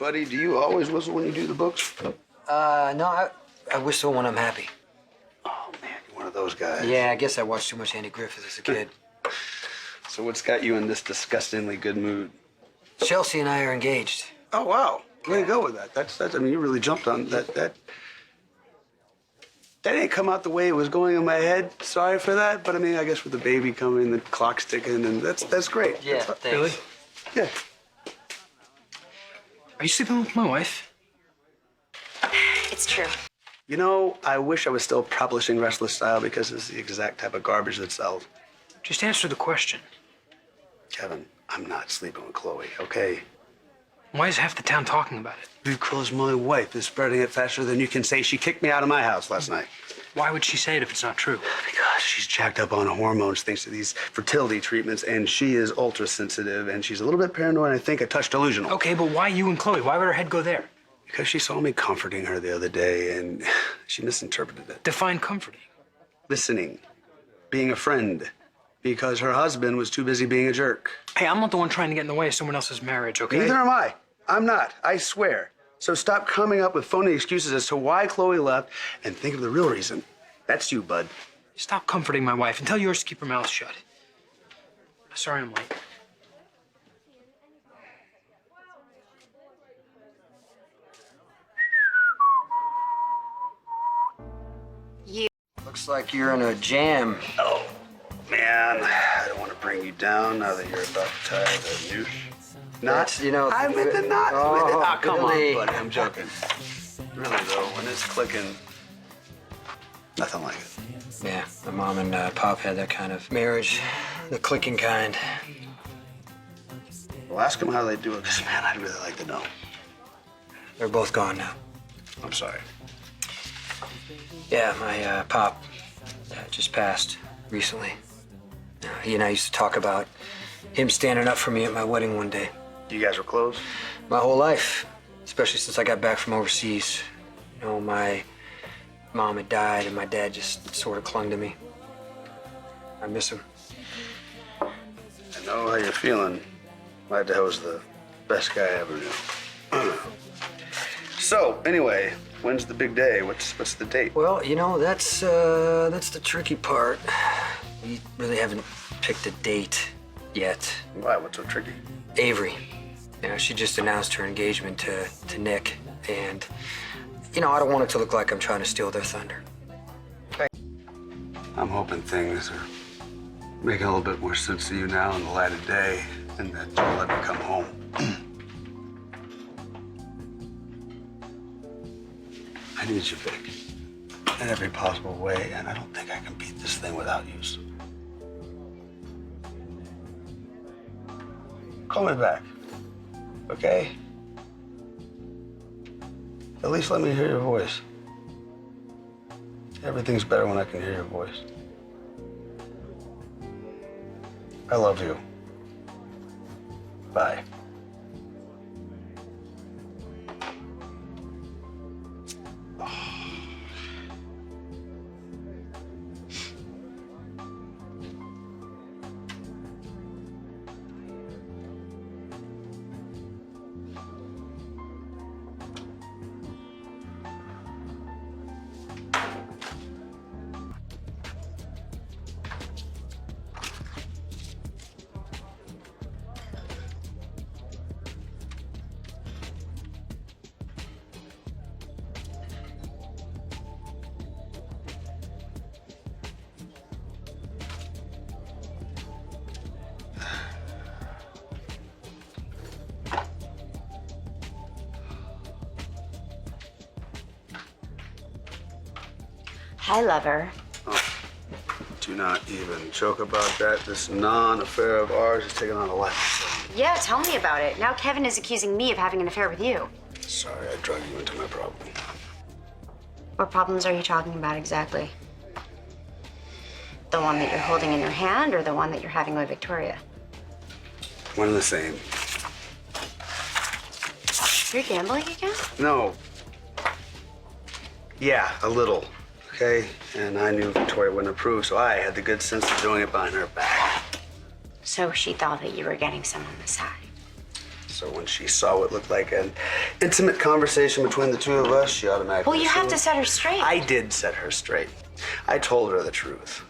Buddy, do you always whistle when you do the books? No, I whistle when I'm happy. Oh, man, you're one of those guys. Yeah, I guess I watched too much Andy Griffith as a kid. So what's got you in this disgustingly good mood? Chelsea and I are engaged. Oh, wow. Way to go with that. That's, I mean, you really jumped on that. That didn't come out the way it was going in my head. Sorry for that. But I mean, I guess with the baby coming, the clock's ticking, and that's great. Yeah, that's, thanks. Really? Yeah. Are you sleeping with my wife? It's true. You know, I wish I was still publishing Restless Style because it's the exact type of garbage that sells. Just answer the question. Kevin, I'm not sleeping with Chloe, okay? Why is half the town talking about it? Because my wife is spreading it faster than you can say. She kicked me out of my house last night. Why would she say it if it's not true? Because she's jacked up on hormones thanks to these fertility treatments, and she is ultra sensitive, and she's a little bit paranoid, and I think a touch delusional. Okay, but why you and Chloe? Why would her head go there? Because she saw me comforting her the other day, and she misinterpreted it. Define comforting. Listening, being a friend, because her husband was too busy being a jerk. Hey, I'm not the one trying to get in the way of someone else's marriage, okay? Neither am I. I'm not, I swear. So stop coming up with phony excuses as to why Chloe left and think of the real reason. That's you, bud. Stop comforting my wife and tell yours to keep her mouth shut. Sorry I'm late. Looks like you're in a jam. Oh, man. I don't want to bring you down now that you're about to tie the noose. Not, That's, you know, I meant the knot. Oh, Ah, come really? on, buddy. I'm joking. Really, though, when it's clicking, nothing like it. Yeah, my mom and Pop had that kind of marriage, the clicking kind. Well, ask them how they do it, because, man, I'd really like to know. They're both gone now. I'm sorry. Yeah, my Pop just passed recently. He and I used to talk about him standing up for me at my wedding one day. You guys were close? My whole life, especially since I got back from overseas. You know, my mom had died and my dad just sort of clung to me. I miss him. I know how you're feeling. My dad was the best guy I ever knew. So, anyway, when's the big day? What's the date? Well, you know, that's the tricky part. We really haven't picked a date yet. Why? What's so tricky? Avery, you know, she just announced her engagement to Nick, and, you know, I don't want it to look like I'm trying to steal their thunder. I'm hoping things are making a little bit more sense to you now in the light of day, and that you'll let me come home. I need you, Vic, in every possible way, and I don't think I can beat this thing without you. So call me back, okay? At least let me hear your voice. Everything's better when I can hear your voice. I love you. Bye. Hi, lover. Oh, do not even joke about that. This non-affair of ours is taking on a life. Yeah, tell me about it. Now Kevin is accusing me of having an affair with you. Sorry, I drug you into my problem. What problems are you talking about exactly? The one that you're holding in your hand or the one that you're having with Victoria? One and the same. You're gambling again? No. Yeah, a little. Okay? And I knew Victoria wouldn't approve, so I had the good sense of doing it behind her back. So she thought that you were getting some on the side. So when she saw what looked like an intimate conversation between the two of us, she automatically Well, you have to assumed- set her straight. I did set her straight. I told her the truth.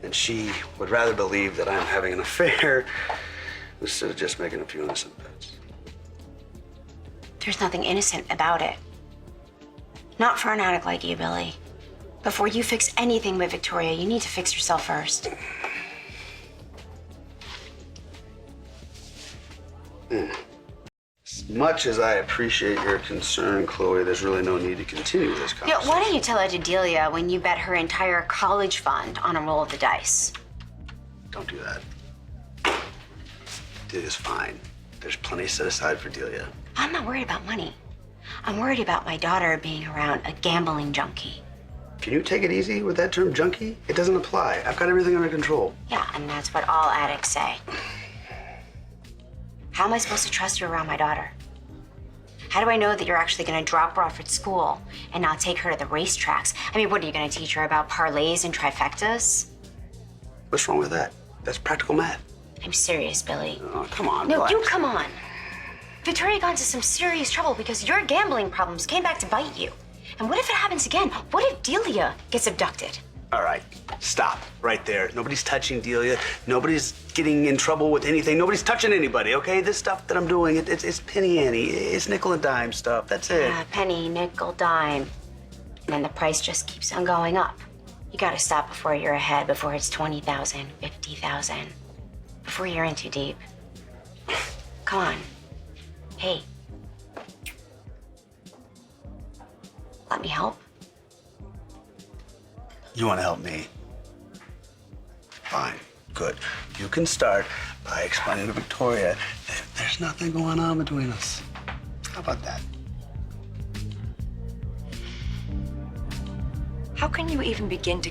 And she would rather believe that I'm having an affair instead of just making a few innocent bets. There's nothing innocent about it. Not for an addict like you, Billy. Before you fix anything with Victoria, you need to fix yourself first. As much as I appreciate your concern, Chloe, there's really no need to continue this Yeah, conversation. why don't you tell it to Delia when you bet her entire college fund on a roll of the dice? Don't do that. Delia's fine. There's plenty set aside for Delia. I'm not worried about money. I'm worried about my daughter being around a gambling junkie. Can you take it easy with that term junkie? It doesn't apply. I've got everything under control. Yeah, and that's what all addicts say. How am I supposed to trust you around my daughter? How do I know that you're actually going to drop her off at school and not take her to the racetracks? I mean, what are you going to teach her about parlays and trifectas? What's wrong with that? That's practical math. I'm serious, Billy. Oh, come on. No, relax. you come on. Victoria got into some serious trouble because your gambling problems came back to bite you. And what if it happens again? What if Delia gets abducted? All right, stop right there. Nobody's touching Delia. Nobody's getting in trouble with anything. Nobody's touching anybody, okay? This stuff that I'm doing, it's penny ante. It's nickel and dime stuff. That's it. Penny, nickel, dime. And then the price just keeps on going up. You gotta stop before you're ahead, before it's 20,000, 50,000. Before you're in too deep. Come on. Hey. Let me help. You want to help me? Fine, good. You can start by explaining to Victoria that there's nothing going on between us. How about that? How can you even begin to